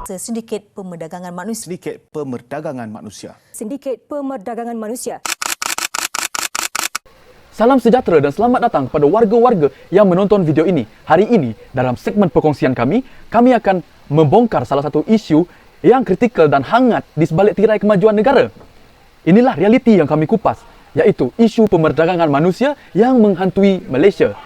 Sindiket Pemerdagangan Manusia. Sindiket Pemerdagangan Manusia. Sindiket Pemerdagangan Manusia. Salam sejahtera dan selamat datang kepada warga-warga yang menonton video ini. Hari ini, dalam segmen perkongsian kami akan membongkar salah satu isu yang kritikal dan hangat di sebalik tirai kemajuan negara. Inilah realiti yang kami kupas, iaitu isu pemerdagangan manusia yang menghantui Malaysia.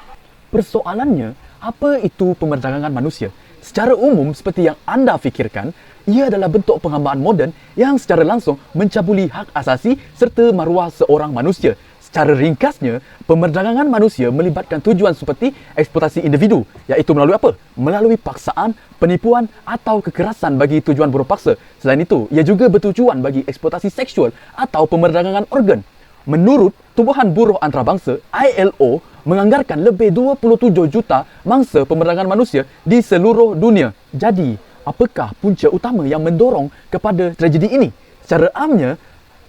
Persoalannya, apa itu pemerdagangan manusia? Secara umum, seperti yang anda fikirkan, ia adalah bentuk penghambaan moden yang secara langsung mencabuli hak asasi serta maruah seorang manusia. Secara ringkasnya, pemerdagangan manusia melibatkan tujuan seperti eksploitasi individu, iaitu melalui apa? Melalui paksaan, penipuan atau kekerasan bagi tujuan buruh paksa. Selain itu, ia juga bertujuan bagi eksploitasi seksual atau pemerdagangan organ. Menurut Tubuhan Buruh Antarabangsa ILO, menganggarkan lebih 27 juta mangsa pemerdagangan manusia di seluruh dunia. Jadi, apakah punca utama yang mendorong kepada tragedi ini? Secara amnya,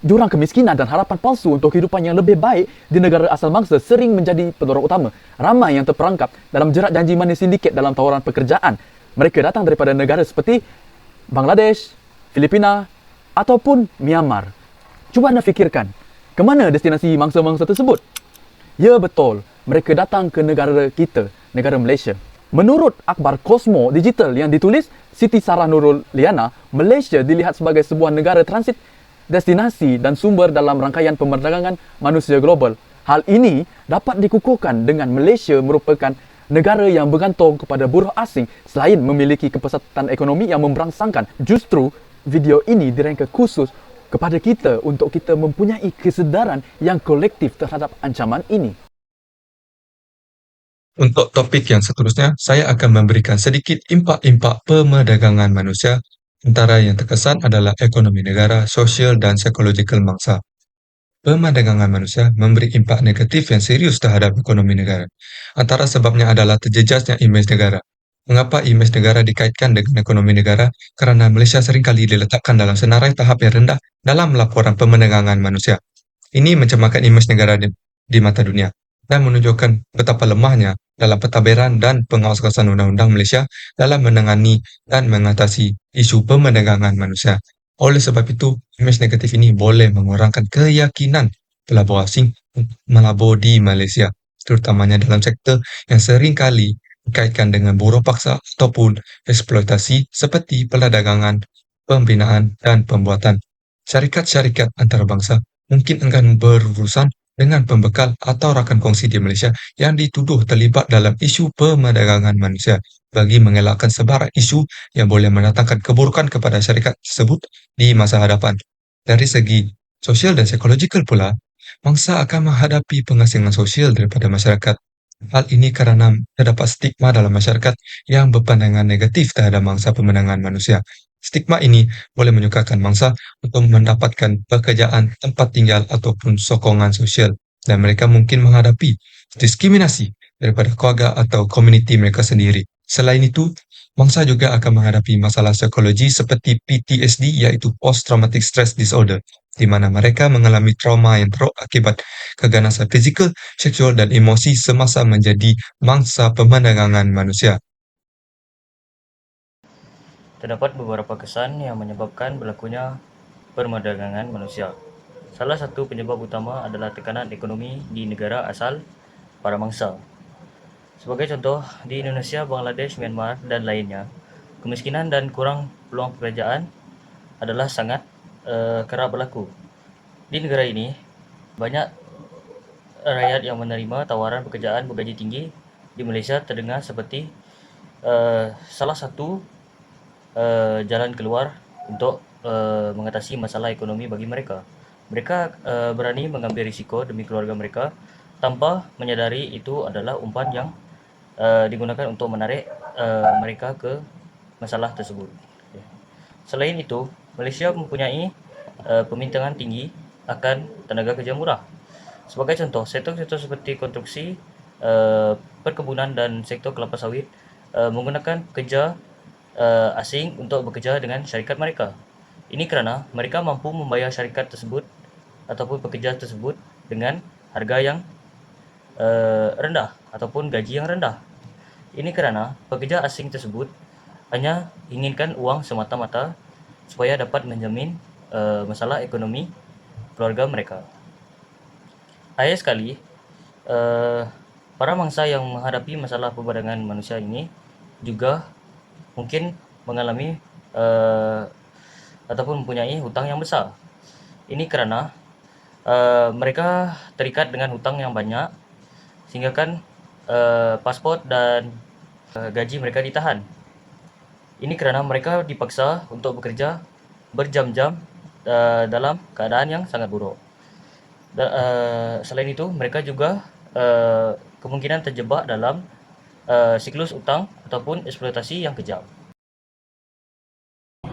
jurang kemiskinan dan harapan palsu untuk kehidupan yang lebih baik di negara asal mangsa sering menjadi pendorong utama. Ramai yang terperangkap dalam jerat janji manis sindiket dalam tawaran pekerjaan. Mereka datang daripada negara seperti Bangladesh, Filipina ataupun Myanmar. Cuba anda fikirkan, ke mana destinasi mangsa-mangsa tersebut? Ya betul, mereka datang ke negara kita, negara Malaysia. Menurut akhbar Cosmo Digital yang ditulis Siti Sarah Nurul Liana, Malaysia dilihat sebagai sebuah negara transit, destinasi dan sumber dalam rangkaian pemerdagangan manusia global. Hal ini dapat dikukuhkan dengan Malaysia merupakan negara yang bergantung kepada buruh asing selain memiliki kepesatan ekonomi yang memberangsangkan. Justru video ini dirangka khusus kepada kita untuk kita mempunyai kesedaran yang kolektif terhadap ancaman ini. Untuk topik yang seterusnya, saya akan memberikan sedikit impak-impak pemerdagangan manusia. Antara yang terkesan adalah ekonomi negara, sosial dan psikologikal mangsa. Pemerdagangan manusia memberi impak negatif yang serius terhadap ekonomi negara. Antara sebabnya adalah terjejasnya imej negara. Mengapa imej negara dikaitkan dengan ekonomi negara? Kerana Malaysia seringkali diletakkan dalam senarai tahap yang rendah dalam laporan pemerdagangan manusia. Ini mencemarkan imej negara di mata dunia dan menunjukkan betapa lemahnya dalam pentadbiran dan pengawasan undang-undang Malaysia dalam menangani dan mengatasi isu pemerdagangan manusia. Oleh sebab itu, imej negatif ini boleh mengurangkan keyakinan pelabur asing untuk melabur di Malaysia, terutamanya dalam sektor yang sering kali dikaitkan dengan buruh paksa ataupun eksploitasi seperti perdagangan, pembinaan dan pembuatan. Syarikat-syarikat antarabangsa mungkin enggan berurusan dengan pembekal atau rakan kongsi di Malaysia yang dituduh terlibat dalam isu pemerdagangan manusia bagi mengelakkan sebaran isu yang boleh mendatangkan keburukan kepada syarikat tersebut di masa hadapan. Dari segi sosial dan psikologikal pula, mangsa akan menghadapi pengasingan sosial daripada masyarakat. Hal ini kerana terdapat stigma dalam masyarakat yang berpandangan negatif terhadap mangsa pemerdagangan manusia. Stigma ini boleh menyukarkan mangsa untuk mendapatkan pekerjaan, tempat tinggal ataupun sokongan sosial dan mereka mungkin menghadapi diskriminasi daripada keluarga atau komuniti mereka sendiri. Selain itu, mangsa juga akan menghadapi masalah psikologi seperti PTSD iaitu Post Traumatic Stress Disorder di mana mereka mengalami trauma yang teruk akibat keganasan fizikal, seksual dan emosi semasa menjadi mangsa pemerdagangan manusia. Terdapat beberapa kesan yang menyebabkan berlakunya pemerdagangan manusia. Salah satu penyebab utama adalah tekanan ekonomi di negara asal para mangsa. Sebagai contoh, di Indonesia, Bangladesh, Myanmar dan lainnya, kemiskinan dan kurang peluang pekerjaan adalah sangat kerap berlaku. Di negara ini, banyak rakyat yang menerima tawaran pekerjaan bergaji tinggi di Malaysia terdengar seperti salah satu jalan keluar untuk mengatasi masalah ekonomi bagi mereka. Mereka berani mengambil risiko demi keluarga mereka tanpa menyadari itu adalah umpan yang digunakan untuk menarik mereka ke masalah tersebut. Selain itu, Malaysia mempunyai permintaan tinggi akan tenaga kerja murah. Sebagai contoh, sektor-sektor seperti konstruksi, perkebunan dan sektor kelapa sawit menggunakan pekerja asing untuk bekerja dengan syarikat mereka. Ini kerana mereka mampu membayar syarikat tersebut ataupun pekerja tersebut dengan harga yang rendah ataupun gaji yang rendah. Ini kerana pekerja asing tersebut hanya inginkan uang semata-mata supaya dapat menjamin masalah ekonomi keluarga mereka. Akhir sekali, para mangsa yang menghadapi masalah perdagangan manusia ini juga mungkin mengalami ataupun mempunyai hutang yang besar. Ini karena mereka terikat dengan hutang yang banyak, sehingga kan paspor dan gaji mereka ditahan. Ini karena mereka dipaksa untuk bekerja berjam-jam dalam keadaan yang sangat buruk. Selain itu, mereka juga kemungkinan terjebak dalam siklus utang ataupun eksploitasi yang kejam.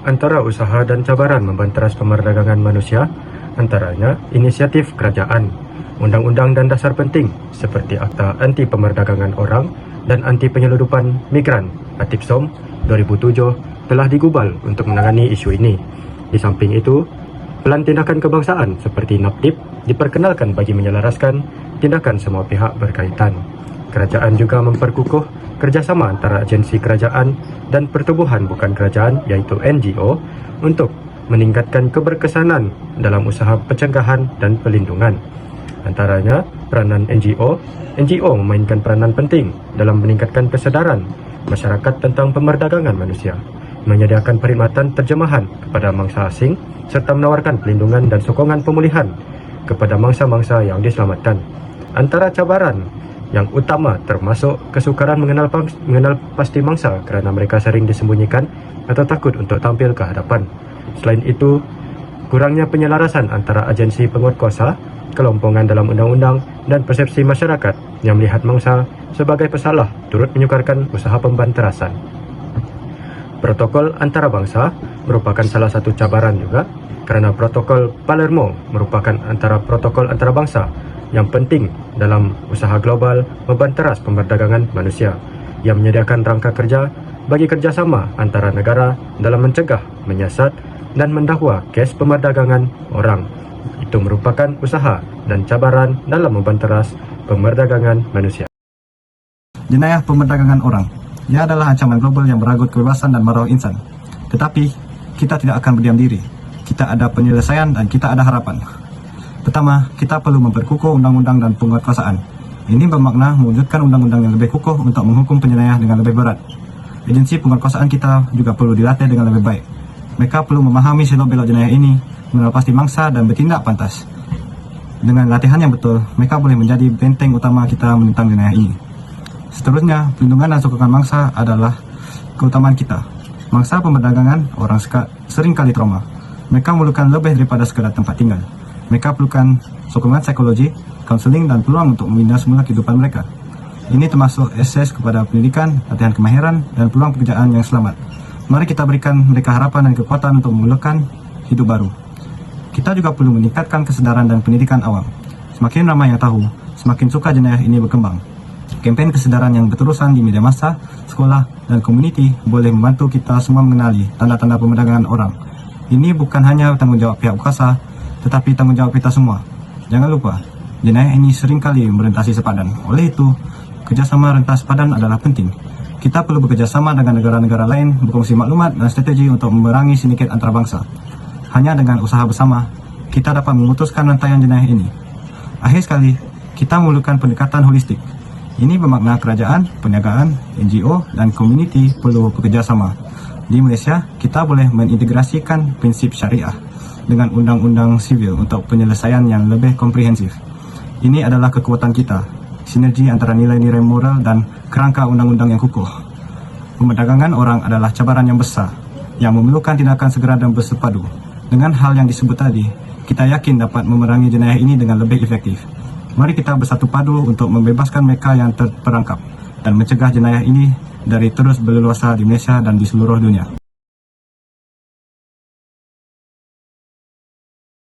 Antara usaha dan cabaran membanteras pemerdagangan manusia, antaranya inisiatif kerajaan, undang-undang dan dasar penting seperti Akta Anti Pemerdagangan Orang dan Anti Penyeludupan Migran (ATIPSOM) 2007 telah digubal untuk menangani isu ini. Di samping itu, pelan tindakan kebangsaan seperti NAPTIP diperkenalkan bagi menyelaraskan tindakan semua pihak berkaitan. Kerajaan juga memperkukuh kerjasama antara agensi kerajaan dan pertubuhan bukan kerajaan iaitu NGO untuk meningkatkan keberkesanan dalam usaha pencegahan dan pelindungan. Antaranya, peranan NGO memainkan peranan penting dalam meningkatkan kesedaran masyarakat tentang pemerdagangan manusia, menyediakan perkhidmatan terjemahan kepada mangsa asing serta menawarkan pelindungan dan sokongan pemulihan kepada mangsa-mangsa yang diselamatkan. Antara cabaran yang utama termasuk kesukaran mengenal pasti mangsa kerana mereka sering disembunyikan atau takut untuk tampil ke hadapan. Selain itu, kurangnya penyelarasan antara agensi penguatkuasa, kelompongan dalam undang-undang dan persepsi masyarakat yang melihat mangsa sebagai pesalah turut menyukarkan usaha pembanterasan. Protokol antarabangsa merupakan salah satu cabaran juga kerana protokol Palermo merupakan antara protokol antarabangsa yang penting dalam usaha global membanteras pemerdagangan manusia yang menyediakan rangka kerja bagi kerjasama antara negara dalam mencegah, menyiasat dan mendakwa kes pemerdagangan orang. Itu merupakan usaha dan cabaran dalam membanteras pemerdagangan manusia. Jenayah pemerdagangan orang. Ia adalah ancaman global yang meragut kebebasan dan maruah insan. Tetapi, kita tidak akan berdiam diri. Kita ada penyelesaian dan kita ada harapan. Pertama, kita perlu memperkukuh undang-undang dan penguatkuasaan. Ini bermakna mewujudkan undang-undang yang lebih kukuh untuk menghukum penyelesaian dengan lebih berat. Agensi penguatkuasaan kita juga perlu dilatih dengan lebih baik. Mereka perlu memahami selok-belok jenayah ini, mengenal pasti mangsa dan bertindak pantas. Dengan latihan yang betul, mereka boleh menjadi benteng utama kita menentang jenayah ini. Seterusnya, pelindungan dan sokongan mangsa adalah keutamaan kita. Mangsa pemerdagangan orang sering kali trauma. Mereka memerlukan lebih daripada sekadar tempat tinggal. Mereka perlukan sokongan psikologi, kaunseling dan peluang untuk membina semula kehidupan mereka. Ini termasuk akses kepada pendidikan, latihan kemahiran dan peluang pekerjaan yang selamat. Mari kita berikan mereka harapan dan kekuatan untuk memulakan hidup baru. Kita juga perlu meningkatkan kesedaran dan pendidikan awam. Semakin ramai yang tahu, semakin suka jenayah ini berkembang. Kempen kesedaran yang berterusan di media massa, sekolah dan komuniti boleh membantu kita semua mengenali tanda-tanda pemerdagangan orang. Ini bukan hanya tanggungjawab pihak kuasa, tetapi tanggungjawab kita semua. Jangan lupa, jenayah ini seringkali merentasi sepadan. Oleh itu, kerjasama rentas sepadan adalah penting. Kita perlu bekerjasama dengan negara-negara lain, berkongsi maklumat dan strategi untuk memerangi sindiket antarabangsa. Hanya dengan usaha bersama, kita dapat memutuskan rantaian jenayah ini. Akhir sekali, kita memerlukan pendekatan holistik. Ini bermakna kerajaan, perniagaan, NGO dan komuniti perlu bekerjasama. Di Malaysia, kita boleh mengintegrasikan prinsip syariah dengan undang-undang sivil untuk penyelesaian yang lebih komprehensif. Ini adalah kekuatan kita, sinergi antara nilai-nilai moral dan kerangka undang-undang yang kukuh. Pemerdagangan orang adalah cabaran yang besar, yang memerlukan tindakan segera dan bersepadu. Dengan hal yang disebut tadi, kita yakin dapat memerangi jenayah ini dengan lebih efektif. Mari kita bersatu padu untuk membebaskan mereka yang terperangkap dan mencegah jenayah ini dari terus berleluasa di Malaysia dan di seluruh dunia.